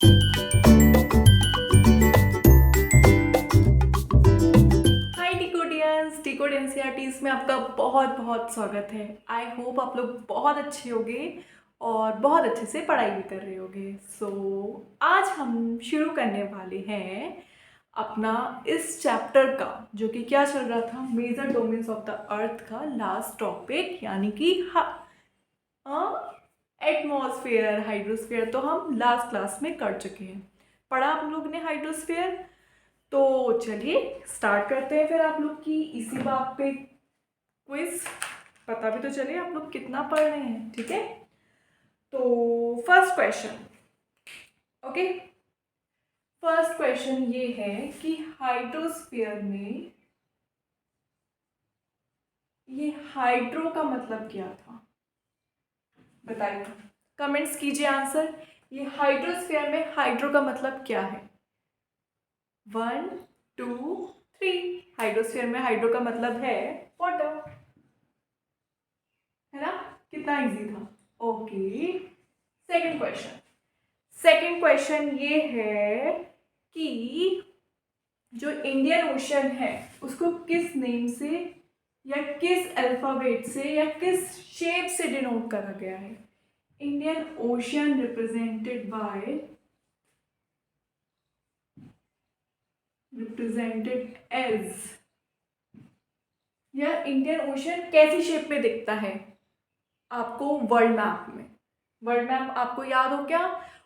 हाय डिकोडियंस, decode NCERTs में आपका बहुत बहुत स्वागत है। आई होप आप लोग बहुत अच्छे होंगे और बहुत अच्छे से पढ़ाई भी कर रहे होंगे। आज हम शुरू करने वाले हैं अपना इस चैप्टर का, जो कि क्या चल रहा था, major domains of the earth का लास्ट टॉपिक, यानी कि एटमॉस्फेयर, हाइड्रोस्फेयर। तो हम लास्ट क्लास में कर चुके हैं, पढ़ा आप लोग ने हाइड्रोस्फेयर। तो चलिए स्टार्ट करते हैं फिर आप लोग की इसी बात पे क्विज। पता भी तो चले आप लोग कितना पढ़ रहे हैं, ठीक है। तो first question, okay, first question ये है कि हाइड्रोस्फीयर में ये हाइड्रो का मतलब क्या था, बताइए, कमेंट्स कीजिए आंसर। ये हाइड्रोस्फीयर में हाइड्रो का मतलब क्या है? 1 2 3। हाइड्रोस्फीयर में हाइड्रो का मतलब है वाटर, है ना। कितना इजी था। Okay, second question. Second question ये है कि जो इंडियन ओशन है उसको किस नेम से या किस अल्फाबेट से या किस शेप से डिनोट करा गया है? इंडियन ओशन रिप्रेजेंटेड एज, या इंडियन ओशन कैसी शेप में दिखता है आपको वर्ल्ड मैप में? वर्ल्ड मैप आपको याद हो क्या?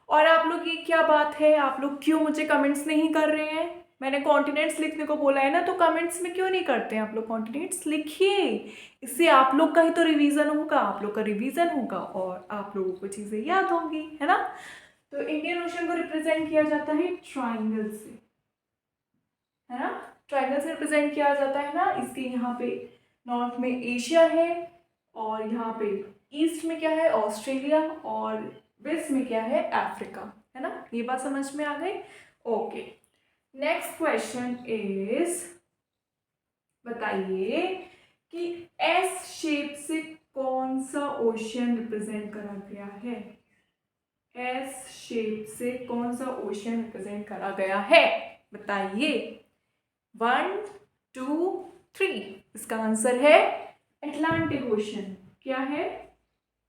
और आप लोग, ये क्या बात है, आप लोग क्यों मुझे कमेंट्स नहीं कर रहे हैं? मैंने कॉन्टिनेंट्स लिखने को बोला है ना, तो कमेंट्स में क्यों नहीं करते हैं आप लोग? कॉन्टिनेंट्स लिखिए, इससे आप लोग का ही तो रिवीजन होगा, आप लोग का रिवीजन होगा और आप लोगों को चीज़ें याद होंगी, है ना। तो इंडियन ओशन को रिप्रेजेंट किया जाता है ट्राइंगल से, है ना। ट्राइंगल से रिप्रेजेंट किया जाता है ना। इसके यहाँ पे नॉर्थ में एशिया है और यहाँ पे ईस्ट में क्या है, ऑस्ट्रेलिया, और वेस्ट में क्या है, अफ्रीका, है ना। ये बात समझ में आ गई। ओके, नेक्स्ट क्वेश्चन इज, बताइए कि एस शेप से कौन सा ओशियन रिप्रेजेंट करा गया है? एस शेप से कौन सा ओशियन रिप्रेजेंट करा गया है, बताइए। 1 2 3। इसका आंसर है अटलांटिक ओशन। क्या है?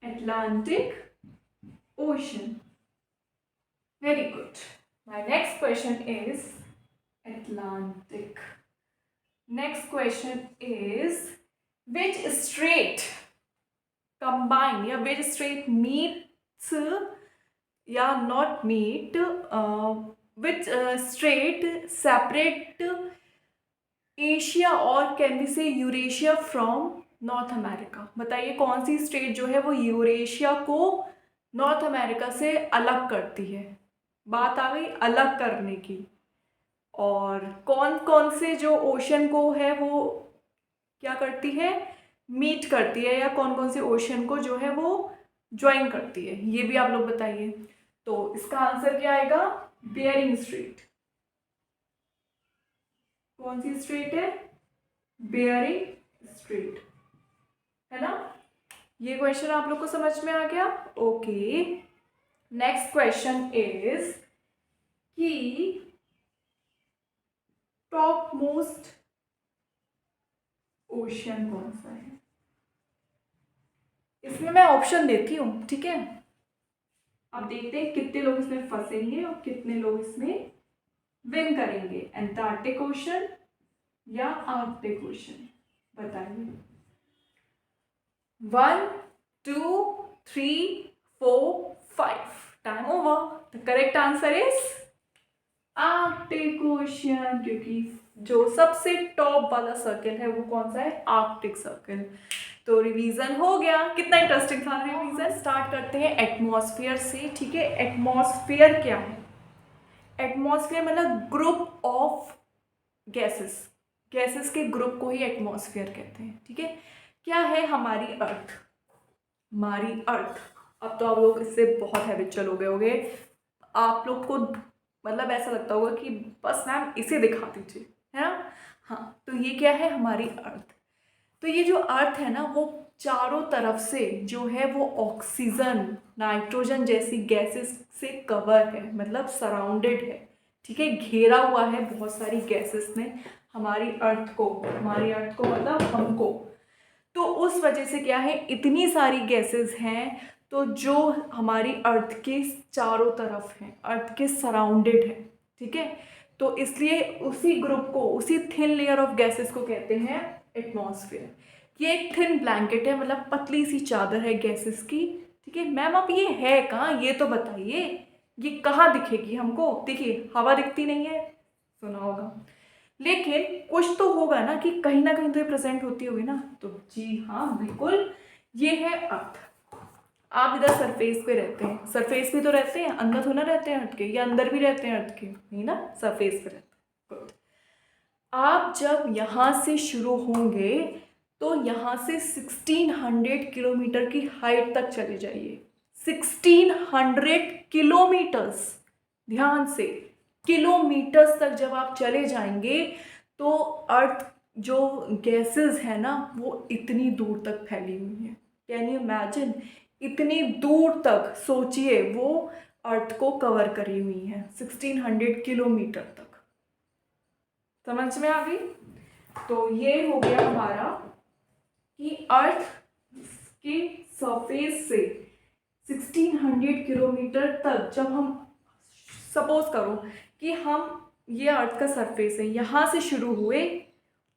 Atlantic ocean. Very good. My next question is Atlantic. Next question is, which strait combine या which strait meets या not meet, which strait separate Asia और कैन बी से यूरेशिया फ्रॉम नॉर्थ अमेरिका? बताइए कौन सी state जो है वो Eurasia को नॉर्थ अमेरिका से अलग करती है? बात आ गई अलग करने की। और कौन कौन से जो ओशन को है वो क्या करती है, मीट करती है, या कौन कौन से ओशन को जो है वो ज्वाइन करती है, ये भी आप लोग बताइए। तो इसका आंसर क्या आएगा? Bearing straight. कौन सी स्ट्रेट है? बेयरिंग स्ट्रेट, है ना। ये क्वेश्चन आप लोग को समझ में आ गया। ओके, नेक्स्ट क्वेश्चन इज कि टॉप मोस्ट ओशन कौन सा है? इसमें मैं ऑप्शन देती हूँ, ठीक है। अब देखते हैं कितने लोग इसमें फंसेंगे और कितने लोग इसमें विन करेंगे। एंटार्क्टिक ओशन या आर्कटिक ओशन, बताइए। 1 2 3 4 5। Time over. The correct answer is Arctic ocean, क्योंकि जो सबसे टॉप वाला सर्कल है वो कौन सा है? Arctic circle. तो रिवीजन हो गया। कितना इंटरेस्टिंग था रिवीजन। स्टार्ट करते हैं एटमॉस्फेयर से, ठीक है। एटमॉस्फेयर क्या है? एटमॉस्फेयर मतलब ग्रुप ऑफ गैसेस, गैसेस के ग्रुप को ही एटमॉस्फेयर कहते हैं, ठीक है। क्या है हमारी अर्थ? हमारी अर्थ, अब तो आप लोग इससे बहुत हैबिचुअल हो गए होंगे। आप लोग को मतलब ऐसा लगता होगा कि बस मैम इसे दिखा दीजिए, है ना। हाँ, तो ये क्या है? हमारी अर्थ। तो ये जो अर्थ है ना वो चारों तरफ से जो है वो ऑक्सीजन, नाइट्रोजन जैसी गैसेस से कवर है, मतलब सराउंडेड है, ठीक है, घेरा हुआ है बहुत सारी गैसेस ने हमारी अर्थ को मतलब हमको। तो उस वजह से क्या है, इतनी सारी गैसेस हैं तो जो हमारी अर्थ के चारों तरफ हैं, अर्थ के सराउंडेड है, ठीक है। तो इसलिए उसी ग्रुप को, उसी थिन लेयर ऑफ गैसेस को कहते हैं एटमॉस्फेयर। ये एक थिन ब्लैंकेट है, मतलब पतली सी चादर है गैसेस की, ठीक है। मैम अब ये है कहाँ, ये तो बताइए, ये कहाँ दिखेगी हमको? देखिए हवा दिखती नहीं है, सुना होगा, लेकिन कुछ तो होगा ना कि कहीं ना कहीं तो ये प्रेजेंट होती होगी ना। तो जी हाँ बिल्कुल, ये है अर्थ। आप इधर सरफेस पे रहते हैं, सरफेस पे तो रहते हैं, अंदर थोड़ा ना रहते हैं अर्थ के, या अंदर भी रहते हैं अर्थ के, नहीं ना, सरफेस पे रहते हैं। गुड। आप जब यहाँ से शुरू होंगे तो यहाँ से 1600 किलोमीटर की हाइट तक चले जाइए। 1600 किलोमीटर्स, ध्यान से, किलोमीटर्स तक जब आप चले जाएंगे तो अर्थ जो गैसेस है ना वो इतनी दूर तक फैली हुई है। कैन यू इमेजिन, इतनी दूर तक सोचिए वो अर्थ को कवर करी हुई है, 1600 किलोमीटर तक। समझ में आ गई? तो ये हो गया हमारा कि अर्थ के सरफेस से 1600 किलोमीटर तक जब हम, सपोज करो कि हम, ये अर्थ का सरफेस है, यहाँ से शुरू हुए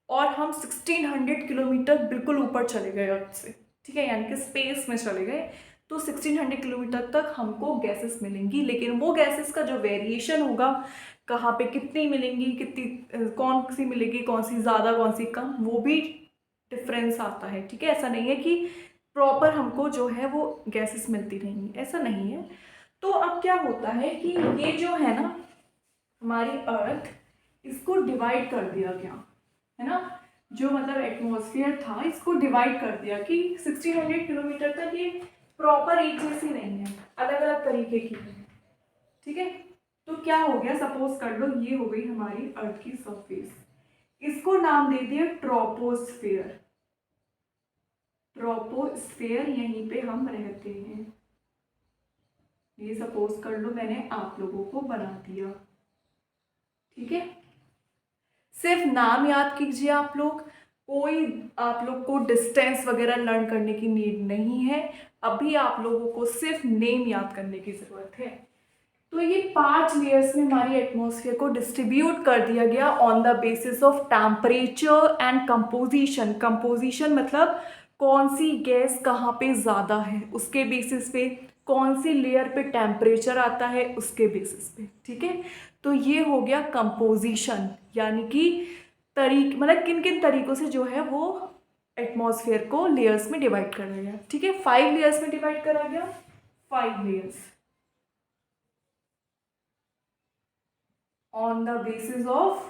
और हम 1600 किलोमीटर बिल्कुल ऊपर चले गए अर्थ से, ठीक है, यानी कि स्पेस में चले गए, तो 1600 किलोमीटर तक हमको गैसेस मिलेंगी। लेकिन वो गैसेस का जो वेरिएशन होगा, कहाँ पे कितनी मिलेंगी, कितनी कौन सी मिलेगी, कौन सी ज़्यादा कौन सी कम, वो भी डिफरेंस आता है, ठीक है। ऐसा नहीं है कि प्रॉपर हमको जो है वो गैसेस मिलती रहेंगी, ऐसा नहीं है। तो अब क्या होता है कि ये जो है ना हमारी अर्थ, इसको डिवाइड कर दिया गया है ना, जो मतलब एटमॉस्फेयर था इसको डिवाइड कर दिया कि 1600 किलोमीटर तक ये प्रॉपर एक जैसी नहीं है, अलग अलग तरीके की है, ठीक है। तो क्या हो गया, सपोज कर लो ये हो गई हमारी अर्थ की सरफेस, इसको नाम दे दिया ट्रोपोस्फेयर। ट्रोपोस्फेयर, यहीं पे हम रहते हैं, ये सपोज कर लो मैंने आप लोगों को बना दिया, ठीक है। सिर्फ नाम याद कीजिए आप लोग, कोई आप लोग को डिस्टेंस वगैरह लर्न करने की नीड नहीं है, अभी आप लोगों को सिर्फ नेम याद करने की ज़रूरत है। तो ये 5 लेयर्स में हमारी एटमॉस्फेयर को डिस्ट्रीब्यूट कर दिया गया on the basis of temperature and composition. Composition मतलब कौन सी गैस कहाँ पे ज़्यादा है उसके बेसिस पे, कौन सी लेयर पे टेम्परेचर आता है उसके बेसिस पे, ठीक है। तो ये हो गया कंपोजिशन, यानी कि मतलब किन किन तरीकों से जो है वो एटमॉस्फेयर को लेयर्स में डिवाइड करा गया, ठीक है। 5 लेयर्स में डिवाइड करा गया, 5 layers on the basis of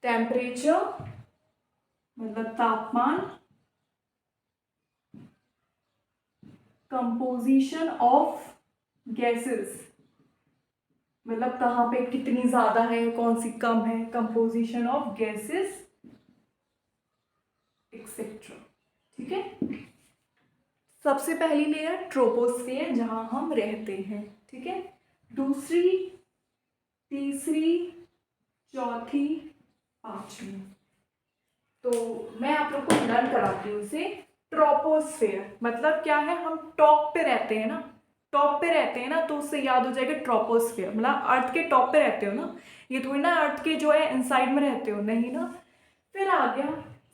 temperature, मतलब तापमान, composition of gases, मतलब कहाँ पे कितनी ज़्यादा है कौन सी कम है, composition of gases एक्सेट्रा, ठीक है। सबसे पहली लेयर ट्रोपोस्फेयर, जहाँ हम रहते हैं, ठीक है। दूसरी, तीसरी, चौथी, पांचवी, तो मैं आप लोग को लर्न कराती हूँ उसे। ट्रोपोस्फेयर मतलब क्या है, हम टॉप पे रहते हैं ना, टॉप पे रहते हैं ना, तो उससे याद हो जाएगा ट्रोपोस्फेयर, मतलब अर्थ के टॉप पे रहते हो ना, ये थोड़ी ना अर्थ के जो है इनसाइड में रहते हो, नहीं ना। फिर आ गया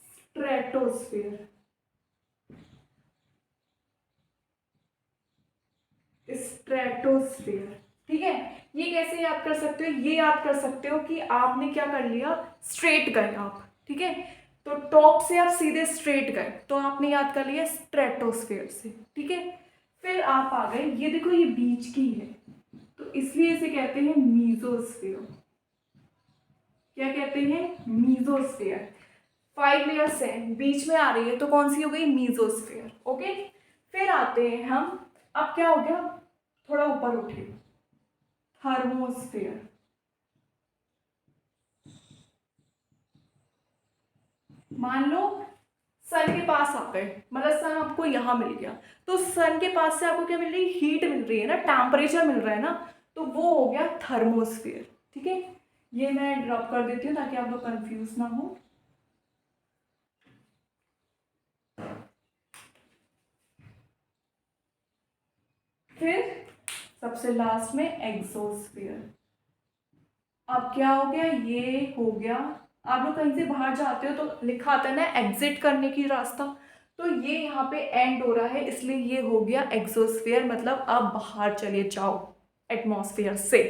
स्ट्रेटोस्फेयर, स्ट्रेटोस्फेयर, ठीक है। ये कैसे याद कर सकते हो, ये याद कर सकते हो कि आपने क्या कर लिया, स्ट्रेट गए आप, ठीक है। तो टॉप से आप सीधे स्ट्रेट गए तो आपने याद कर लिया स्ट्रेटोस्फेयर से, ठीक है। फिर आप आ गए, ये देखो ये बीच की है तो इसलिए इसे कहते हैं मीजोस्फेयर। क्या कहते हैं, मीजोस्फेयर। 5 लेयर्स है, बीच में आ रही है तो कौन सी हो गई, मीजोस्फेयर, ओके। फिर आते हैं हम, अब क्या हो गया, थोड़ा ऊपर उठे, थर्मोस्फेयर, मान लो सन के पास आ गए, मतलब सन आपको यहाँ मिल गया, तो सन के पास से आपको क्या मिल रही है, हीट मिल रही है ना, टेम्परेचर मिल रहा है ना, तो वो हो गया थर्मोस्फीयर। ठीक है, ये मैं ड्रॉप कर देती हूँ ताकि आप लोग कंफ्यूज ना हो। फिर सबसे लास्ट में एग्जोस्फीयर। अब क्या हो गया, ये हो गया, आप लोग कहीं से बाहर जाते हो तो लिखा आता है ना एग्जिट करने की रास्ता, तो ये यहाँ पे एंड हो रहा है, इसलिए ये हो गया एग्जोस्फीयर, मतलब आप बाहर चले जाओ, एटमॉस्फेयर से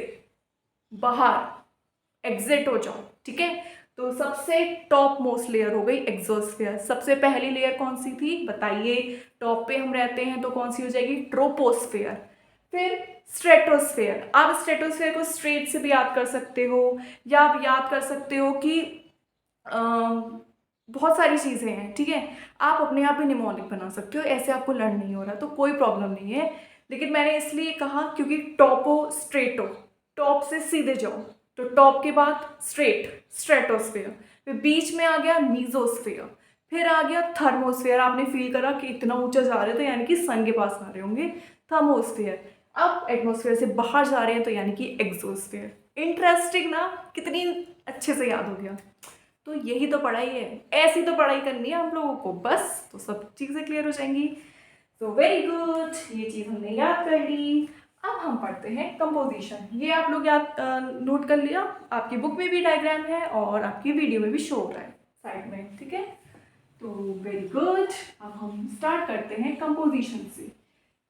बाहर एग्जिट हो जाओ। ठीक है, तो सबसे टॉप मोस्ट लेयर हो गई एग्जोस्फीयर। सबसे पहली लेयर कौन सी थी बताइए, टॉप पे हम रहते हैं तो कौन सी हो जाएगी, ट्रोपोस्फेयर। फिर स्ट्रेटोस्फेयर, आप स्ट्रेटोस्फेयर को स्ट्रेट से भी याद कर सकते हो, या आप याद कर सकते हो कि बहुत सारी चीज़ें हैं। ठीक है, आप अपने आप ही निमोनिक बना सकते हो, ऐसे आपको लर्न नहीं हो रहा तो कोई प्रॉब्लम नहीं है, लेकिन मैंने इसलिए कहा क्योंकि टॉपो स्ट्रेटो, टॉप से सीधे जाओ, तो टॉप के बाद स्ट्रेट स्ट्रेटोस्फेयर, फिर बीच में आ गया मीजोस्फेयर, फिर आ गया थर्मोस्फेयर, आपने फील करा कि इतना ऊंचा जा रहे थे यानी कि सन के पास आ रहे होंगे, थर्मोस्फेयर। अब एटमोस्फेयर से बाहर जा रहे हैं तो यानी कि एग्जोस्फेयर। इंटरेस्टिंग ना, कितनी अच्छे से याद हो गया। तो यही तो पढ़ाई है, ऐसी तो पढ़ाई करनी है हम लोगों को, बस तो सब चीज़ें क्लियर हो जाएंगी। तो वेरी गुड, ये चीज़ हमने याद कर ली। अब हम पढ़ते हैं कंपोजिशन। ये आप लोग याद नोट कर लिया, आपकी बुक में भी डायग्राम है और आपकी वीडियो में भी शो हो रहा है साइड में। ठीक है, तो वेरी गुड, अब हम स्टार्ट करते हैं कंपोजिशन से,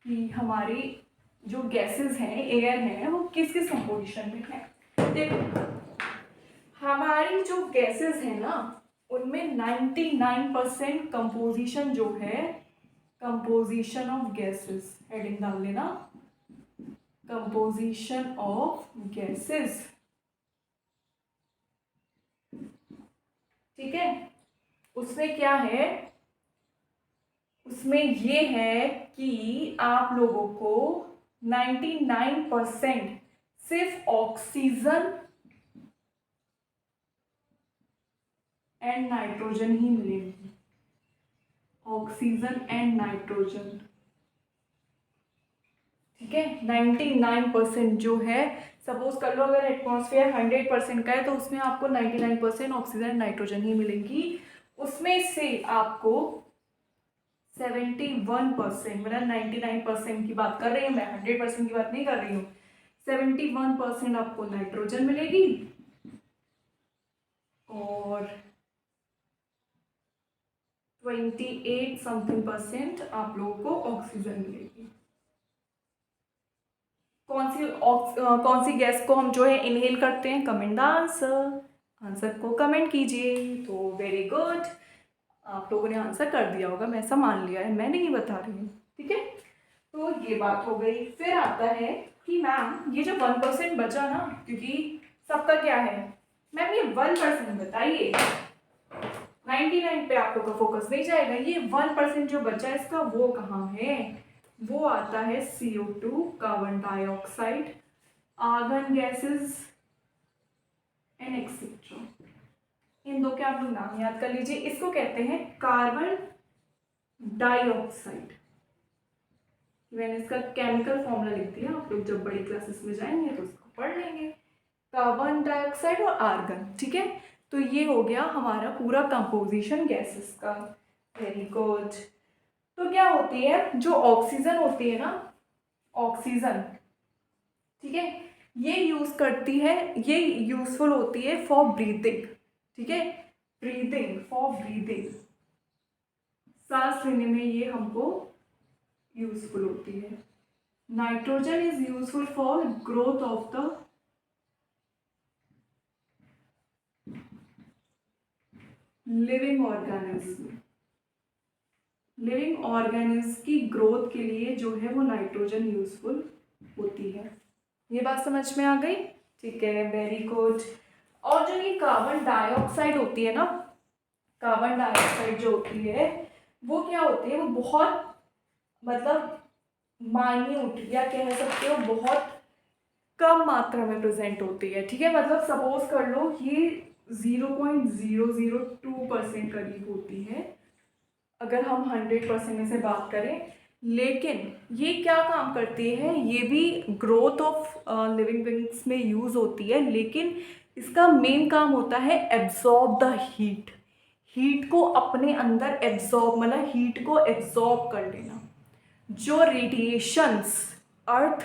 कि हमारी जो गैसेस हैं, एयर हैं, वो किस किस कंपोजिशन में है। देखो, हमारी जो गैसेस हैं ना, उनमें 99% कंपोजिशन जो है, कंपोजिशन ऑफ गैसेस, हेडिंग डाल लेना, कंपोजिशन ऑफ गैसेस। ठीक है, उसमें क्या है, उसमें ये है कि आप लोगों को 99% सिर्फ ऑक्सीजन एंड नाइट्रोजन ही मिलेगी, ऑक्सीजन एंड नाइट्रोजन। ठीक है, 99% जो है, सपोज कर लो अगर एटमॉस्फेयर 100% का है तो उसमें आपको 99% ऑक्सीजन एंड नाइट्रोजन ही मिलेंगी। उसमें से आपको 71%, मतलब 99% की बात कर रही हूँ मैं, 100% की बात नहीं कर रही हूँ, 71% आपको नाइट्रोजन मिलेगी और 28 समथिंग परसेंट आप लोगों को ऑक्सीजन मिलेगी। कौन सी गैस को हम जो है इनहेल करते हैं, कमेंट द आंसर, आंसर को कमेंट कीजिए। तो वेरी गुड, आप लोगों ने आंसर कर दिया होगा, मैं ऐसा मान लिया है, मैं नहीं बता रही हूँ। ठीक है, तो ये बात हो गई। फिर आता है कि मैम ये जो 1% बचा ना, क्योंकि सबका क्या है मैम, ये 1% बताइए, 99 पे आप लोग का फोकस नहीं जाएगा, ये 1% जो बचा है इसका वो कहाँ है, वो आता है CO2, carbon dioxide, argon gases and etcetera. इन दो के आप लोग नाम याद कर लीजिए, इसको कहते हैं कार्बन डाइऑक्साइड। मैंने इसका केमिकल फॉर्मूला लिख दिया, आप लोग जब बड़ी क्लासेस में जाएंगे तो उसको पढ़ लेंगे, कार्बन डाइऑक्साइड और आर्गन। ठीक है, तो ये हो गया हमारा पूरा कंपोजिशन गैसेस का। Very good. तो क्या होती है, जो ऑक्सीजन होती है ना, ऑक्सीजन, ठीक है, ये यूज करती है, ये यूजफुल होती है फॉर ब्रीथिंग। ठीक है, ब्रीथिंग, फॉर ब्रीथिंग, सांस लेने में ये हमको यूजफुल होती है। Nitrogen is useful for growth of the living organism, living organism की ग्रोथ के लिए जो है वो नाइट्रोजन यूजफुल होती है। ये बात समझ में आ गई? ठीक है, वेरी गुड। और जो ये कार्बन डाइऑक्साइड होती है ना, कार्बन डाइऑक्साइड जो होती है वो क्या होती है, वो बहुत मतलब माइन्यूट, या कह सकते हो बहुत कम मात्रा में प्रेजेंट होती है। ठीक है, मतलब सपोज कर लो ये 0.002% करीब होती है अगर हम 100% में से बात करें। लेकिन ये क्या काम करती है, ये भी ग्रोथ ऑफ लिविंग बीइंग्स में यूज़ होती है, लेकिन इसका मेन काम होता है एब्जॉर्ब द हीट, हीट को अपने अंदर एब्जॉर्ब, मतलब हीट को एब्जॉर्ब कर लेना। जो रेडिएशंस अर्थ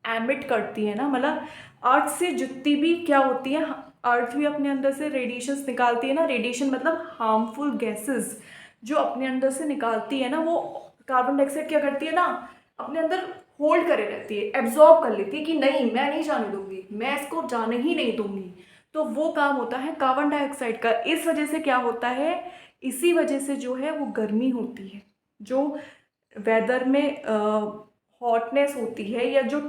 एमिट करती है ना, मतलब अर्थ से जितनी भी क्या होती है, अर्थ भी अपने अंदर से रेडिएशंस निकालती है ना। रेडिएशन मतलब हार्मफुल गैसेस जो अपने अंदर से निकालती है ना, वो कार्बन डाइऑक्साइड क्या करती है ना, अपने अंदर होल्ड करे रहती है, एब्जॉर्ब कर लेती है कि नहीं मैं नहीं जाने दूंगी, मैं इसको जाने ही नहीं दूंगी। तो वो काम होता है कार्बन डाइऑक्साइड का। इस वजह से क्या होता है, इसी वजह से जो है वो गर्मी होती है, जो वेदर में हॉटनेस होती है या जो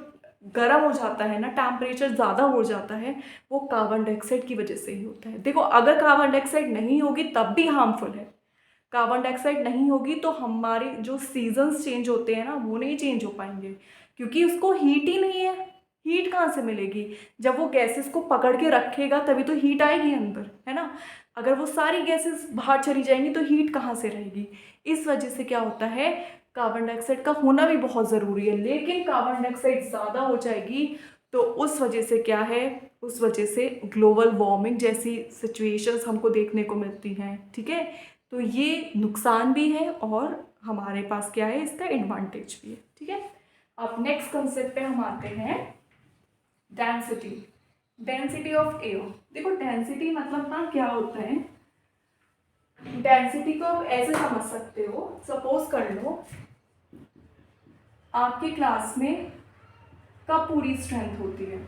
गर्म हो जाता है ना, टेम्परेचर ज़्यादा हो जाता है, वो कार्बन डाइऑक्साइड की वजह से ही होता है। देखो अगर कार्बन डाइऑक्साइड नहीं होगी तब भी हार्मफुल है, कार्बन डाइऑक्साइड नहीं होगी तो हमारे जो सीजन्स चेंज होते हैं ना वो नहीं चेंज हो पाएंगे, क्योंकि उसको हीट ही नहीं है। हीट कहाँ से मिलेगी, जब वो गैसेस को पकड़ के रखेगा तभी तो हीट आएगी अंदर, है ना। अगर वो सारी गैसेस बाहर चली जाएंगी तो हीट कहाँ से रहेगी। इस वजह से क्या होता है, कार्बन डाइऑक्साइड का होना भी बहुत ज़रूरी है। लेकिन कार्बन डाइऑक्साइड ज़्यादा हो जाएगी तो उस वजह से क्या है, उस वजह से ग्लोबल वार्मिंग जैसी सिचुएशंस हमको देखने को मिलती हैं, ठीक है। तो ये नुकसान भी है और हमारे पास क्या है, इसका एडवांटेज भी है, ठीक है। अब नेक्स्ट कंसेप्ट पे हम आते हैं, डेंसिटी, डेंसिटी ऑफ एयर। देखो डेंसिटी मतलब ना क्या होता है, डेंसिटी को आप ऐसे समझ सकते हो, सपोज कर लो आपकी क्लास में कब पूरी स्ट्रेंथ होती है,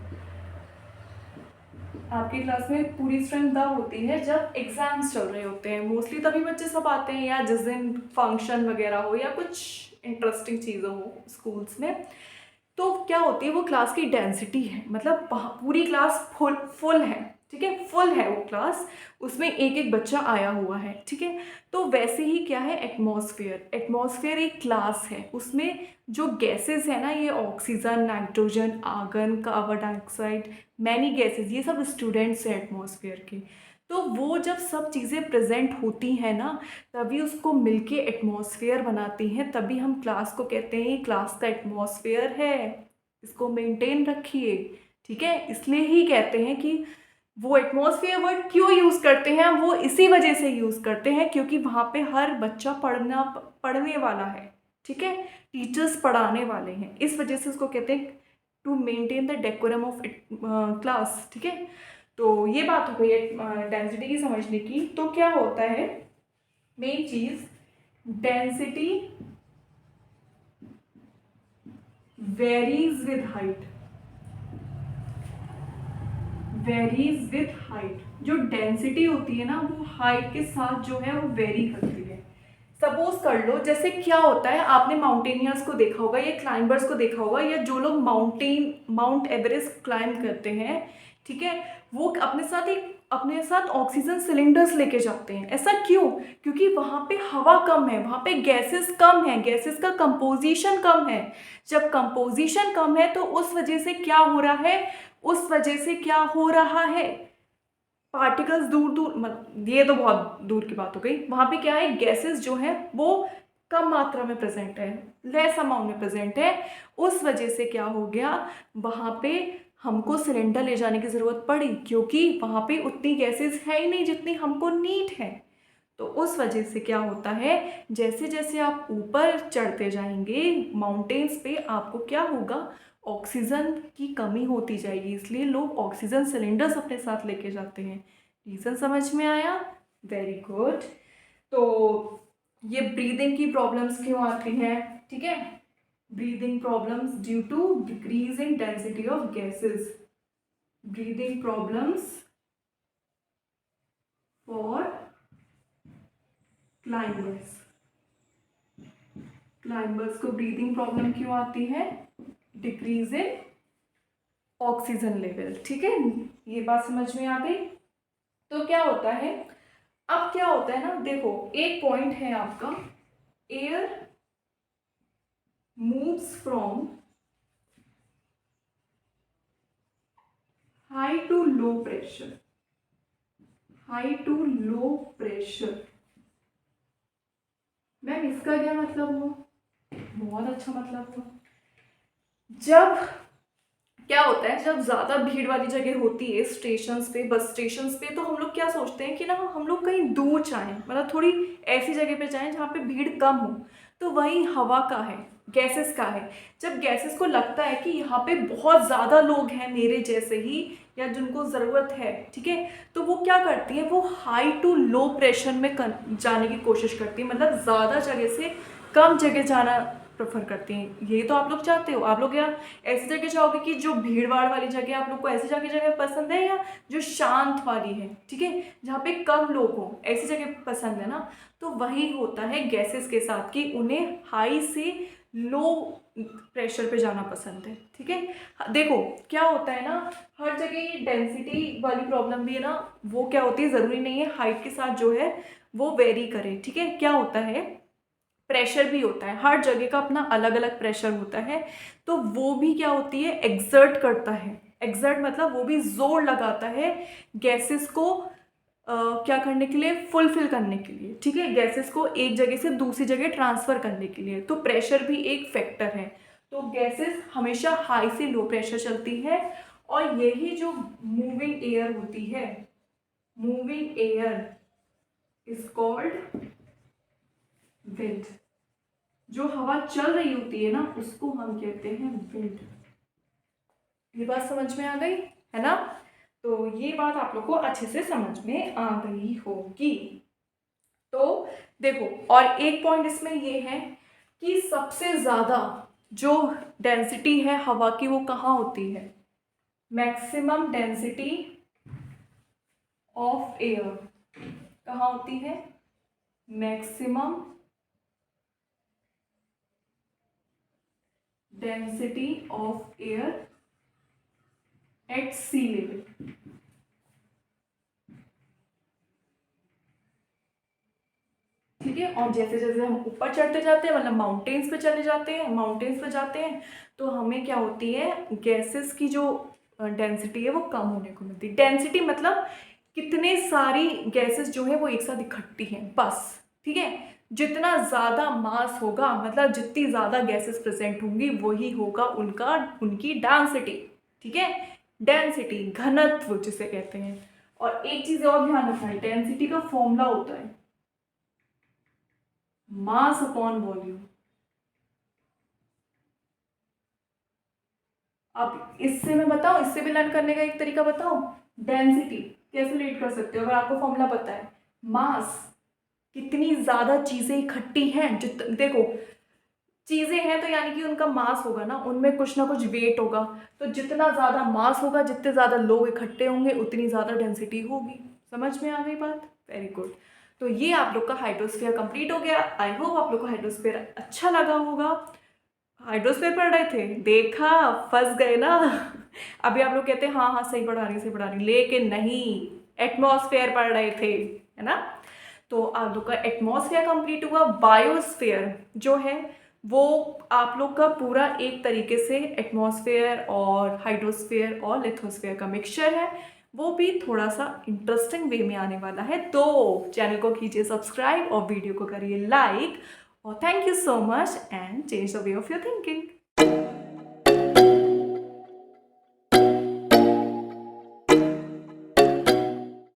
आपकी क्लास में पूरी स्ट्रेंथ तब होती है जब एग्जाम्स चल रहे होते हैं। मोस्टली तभी बच्चे सब आते हैं, या जिस दिन फंक्शन वगैरह हो या कुछ इंटरेस्टिंग चीज़ें हो स्कूल्स में। तो क्या होती है, वो क्लास की डेंसिटी है, मतलब पूरी क्लास फुल फुल है, ठीक है, फुल है वो क्लास, उसमें एक एक बच्चा आया हुआ है, ठीक है। तो वैसे ही क्या है एटमॉस्फेयर, एटमॉस्फेयर एक क्लास है, उसमें जो गैसेस है ना, ये oxygen, nitrogen, argon, carbon dioxide, many gases, ये सब स्टूडेंट्स हैं एटमॉस्फेयर के। तो वो जब सब चीज़ें प्रेजेंट होती हैं ना, तभी उसको मिलके एटमॉस्फेयर बनाती हैं, तभी हम क्लास को कहते हैं ये क्लास का एटमॉस्फेयर है, इसको मेंटेन रखिए, ठीक है। इसलिए ही कहते हैं कि वो एटमॉस्फेयर वर्ड क्यों यूज़ करते हैं, वो इसी वजह से यूज़ करते हैं क्योंकि वहाँ पे हर बच्चा पढ़ने वाला है, ठीक है, टीचर्स पढ़ाने वाले हैं, इस वजह से उसको कहते हैं to maintain the decorum of class, ठीक है। तो ये बात हो गई है डेंसिटी की समझने की। तो क्या होता है मेन चीज, density varies with height, varies with height. जो डेंसिटी होती है ना वो हाइट के साथ जो है वो वेरी करती है। सपोज कर लो, जैसे क्या होता है, आपने माउंटेनियर्स को देखा होगा या क्लाइंबर्स को देखा होगा, या जो लोग माउंट एवरेस्ट क्लाइंब करते हैं, ठीक है, वो अपने साथ ऑक्सीजन सिलेंडर्स लेके जाते हैं। ऐसा क्यों, क्योंकि वहाँ पे हवा कम है, वहाँ पे गैसेस कम है, गैसेस का कंपोजिशन कम है। जब कंपोजिशन कम है तो उस वजह से क्या हो रहा है, उस वजह से क्या हो रहा है, पार्टिकल्स दूर दूर, मतलब ये तो बहुत दूर की बात हो गई, वहाँ पे क्या है, गैसेस जो है वो कम मात्रा में प्रेजेंट है, लेस अमाउंट में प्रेजेंट है। उस वजह से क्या हो गया, वहाँ पे हमको सिलेंडर ले जाने की ज़रूरत पड़ी, क्योंकि वहाँ पे उतनी गैसेस है ही नहीं जितनी हमको नीड है। तो उस वजह से क्या होता है, जैसे जैसे आप ऊपर चढ़ते जाएंगे माउंटेन्स पे, आपको क्या होगा, ऑक्सीजन की कमी होती जाएगी, इसलिए लोग ऑक्सीजन सिलेंडर्स अपने साथ लेके जाते हैं। रीज़न समझ में आया, वेरी गुड। तो ये ब्रीदिंग की प्रॉब्लम्स क्यों आती हैं, ठीक है, breathing problems due to decrease in density of gases, breathing problems for climbers, climbers को ब्रीदिंग प्रॉब्लम क्यों आती है, डिक्रीज इन ऑक्सीजन लेवल, ठीक है। ये बात समझ में आ गई। तो क्या होता है, अब क्या होता है ना, देखो एक पॉइंट है आपका, air moves from high to low pressure, high to low pressure. Ma'am इसका क्या मतलब हुआ? बहुत अच्छा मतलब हुआ। जब क्या होता है, जब ज़्यादा भीड़ वाली जगह होती है स्टेशंस पे, बस स्टेशंस पे, तो हम लोग क्या सोचते हैं कि ना हम लोग कहीं दूर जाएं, मतलब थोड़ी ऐसी जगह पे जाएं जहाँ पे भीड़ कम हो। तो वही हवा का है, गैसेस का है। जब गैसेस को लगता है कि यहाँ पे बहुत ज़्यादा लोग हैं मेरे जैसे ही, या जिनको ज़रूरत है, ठीक है, तो वो क्या करती है, वो हाई टू लो प्रेशर में जाने की कोशिश करती है, मतलब ज़्यादा जगह से कम जगह जाना प्रेफर करती हैं। ये तो आप लोग चाहते हो। आप लोग या ऐसी जगह चाहोगे कि जो भीड़ भाड़ वाली जगह, आप लोग को ऐसी जगह पसंद है, या जो शांत वाली है, ठीक है, जहाँ पे कम लोग हो, ऐसी जगह पसंद है ना? तो वही होता है गैसेस के साथ कि उन्हें हाई से लो प्रेशर पे जाना पसंद है, ठीक है। देखो क्या होता है ना, हर जगह ये डेंसिटी वाली प्रॉब्लम भी है ना, वो क्या होती है, ज़रूरी नहीं है हाइट के साथ जो है वो वेरी करे, ठीक है। क्या होता है, प्रेशर भी होता है, हर जगह का अपना अलग अलग प्रेशर होता है, तो वो भी क्या होती है, एक्सर्ट करता है। एक्सर्ट मतलब वो भी जोर लगाता है गैसेस को क्या करने के लिए, फुलफिल करने के लिए, ठीक है, गैसेस को एक जगह से दूसरी जगह ट्रांसफर करने के लिए। तो प्रेशर भी एक फैक्टर है। तो गैसेस हमेशा हाई से लो प्रेशर चलती है, और यही जो मूविंग एयर होती है, moving air is called wind. जो हवा चल रही होती है ना, उसको हम कहते हैं विंड। ये बात समझ में आ गई है ना? तो ये बात आप लोग को अच्छे से समझ में आ गई होगी। तो देखो, और एक पॉइंट इसमें ये है कि सबसे ज़्यादा जो डेंसिटी है हवा की, वो कहाँ होती है? मैक्सिमम डेंसिटी ऑफ एयर कहाँ होती है? Maximum density of air at sea level. ठीक है, और जैसे जैसे हम ऊपर चढ़ते जाते हैं, मतलब माउंटेन्स पे चले जाते हैं, माउंटेन्स पे जाते हैं, तो हमें क्या होती है, गैसेस की जो डेंसिटी है वो कम होने को मिलती है। डेंसिटी मतलब कितने सारी गैसेस जो है वो एक साथ इकट्ठी हैं, बस, ठीक है। जितना ज़्यादा मास होगा, मतलब जितनी ज़्यादा गैसेस प्रेजेंट होंगी, वही होगा उनका, उनकी डेंसिटी, ठीक है। डेंसिटी, घनत्व जिसे कहते हैं। और एक चीज़ और ध्यान रखना है, डेंसिटी का फॉर्मूला होता है मास अपॉन वॉल्यूम। अब इससे मैं बताऊं, इससे भी लर्न करने का एक तरीका बताऊं, डेंसिटी कैसे रेट कर सकते हो अगर आपको फॉर्मूला पता है। मास, कितनी ज्यादा चीजें इकट्ठी हैं, देखो चीजें हैं तो यानी कि उनका मास होगा ना, उनमें कुछ ना कुछ वेट होगा। तो जितना ज्यादा मास होगा, जितने ज्यादा लोग इकट्ठे होंगे, उतनी ज्यादा डेंसिटी होगी। समझ में आ गई बात? Very good. तो ये आप लोग का हाइड्रोस्फीयर कंप्लीट हो गया। आई होप आप लोग को हाइड्रोस्फीयर अच्छा लगा होगा। हाइड्रोस्फीयर पढ़ रहे थे, देखा, फंस गए ना। अभी आप लोग कहते हैं हाँ हाँ सही पढ़ा रही, सही पढ़ा रही, लेकिन नहीं, एटमॉस्फेयर पढ़ रहे थे, है ना? तो आप लोग का एटमॉस्फेयर कंप्लीट हुआ। बायोस्फेयर जो है वो आप लोग का पूरा एक तरीके से एटमॉस्फेयर और हाइड्रोस्फेयर और लिथोस्फेयर का मिक्सचर है। वो भी थोड़ा सा इंटरेस्टिंग वे में आने वाला है। तो चैनल को कीजिए सब्सक्राइब और वीडियो को करिए लाइक। और thank you so much and change the way of your thinking.